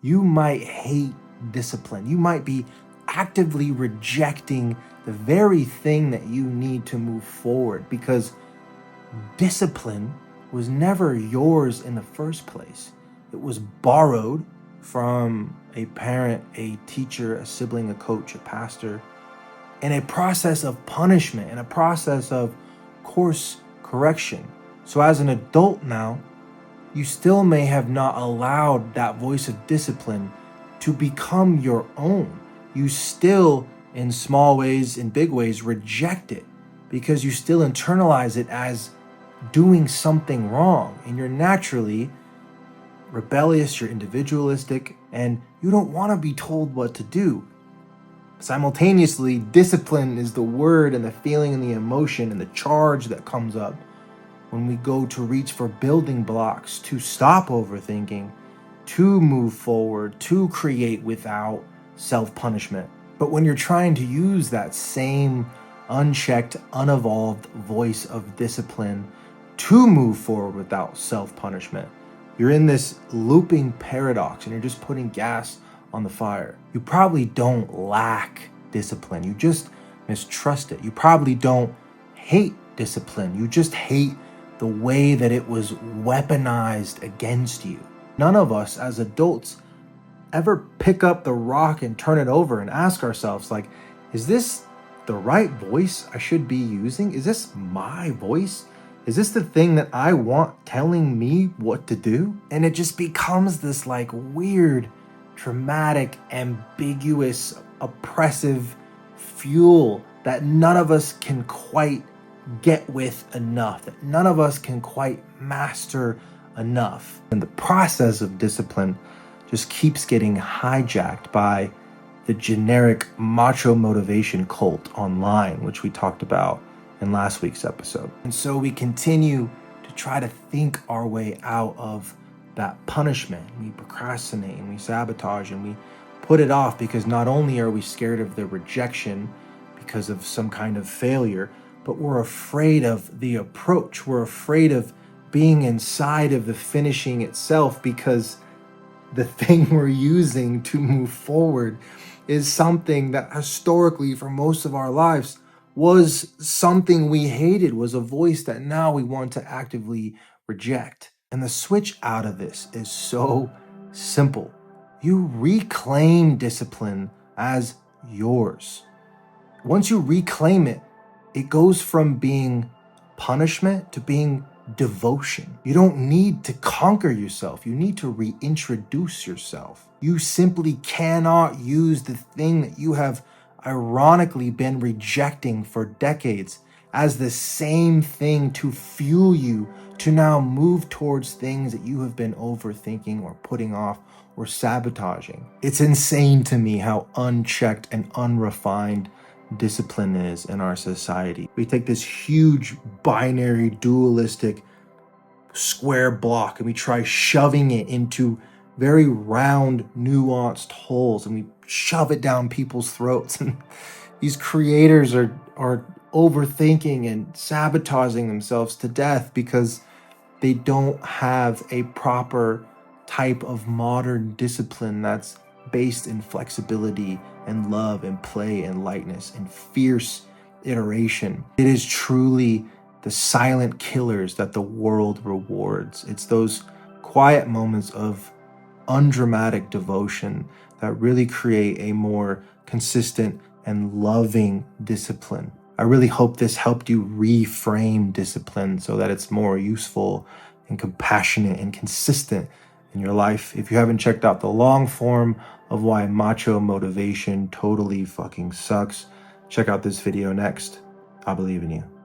You might hate discipline. You might be actively rejecting the very thing that you need to move forward, because discipline was never yours in the first place. It was borrowed from a parent, a teacher, a sibling, a coach, a pastor, in a process of punishment, in a process of course correction. So as an adult now, you still may have not allowed that voice of discipline to become your own. You still, in small ways, in big ways, reject it because you still internalize it as doing something wrong. And you're naturally rebellious, you're individualistic, and you don't want to be told what to do. Simultaneously, discipline is the word and the feeling and the emotion and the charge that comes up when we go to reach for building blocks to stop overthinking, to move forward, to create without self-punishment. But when you're trying to use that same unchecked, unevolved voice of discipline to move forward without self-punishment, you're in this looping paradox and you're just putting gas on the fire. You probably don't lack discipline. You just mistrust it. You probably don't hate discipline. You just hate the way that it was weaponized against you. None of us as adults ever pick up the rock and turn it over and ask ourselves, like, is this the right voice I should be using? Is this my voice? Is this the thing that I want telling me what to do? And it just becomes this like weird, traumatic, ambiguous, oppressive fuel that none of us can quite get with enough, that none of us can quite master enough. And the process of discipline just keeps getting hijacked by the generic macho motivation cult online, which we talked about in last week's episode. And so we continue to try to think our way out of that punishment. We procrastinate and we sabotage and we put it off because not only are we scared of the rejection because of some kind of failure, but we're afraid of the approach. We're afraid of being inside of the finishing itself because the thing we're using to move forward is something that historically for most of our lives was something we hated, was a voice that now we want to actively reject. And the switch out of this is so simple. You reclaim discipline as yours. Once you reclaim it, it goes from being punishment to being devotion. You don't need to conquer yourself. You need to reintroduce yourself. You simply cannot use the thing that you have ironically been rejecting for decades as the same thing to fuel you to now move towards things that you have been overthinking or putting off or sabotaging. It's insane to me how unchecked and unrefined discipline is in our society. We take this huge binary dualistic square block and we try shoving it into very round nuanced holes and we shove it down people's throats, and these creators are overthinking and sabotaging themselves to death because they don't have a proper type of modern discipline that's based in flexibility and love and play and lightness and fierce iteration. It is truly the silent killers that the world rewards. It's those quiet moments of undramatic devotion that really create a more consistent and loving discipline. I really hope this helped you reframe discipline so that it's more useful and compassionate and consistent in your life. If you haven't checked out the long form of why macho motivation totally fucking sucks, check out this video next. I believe in you.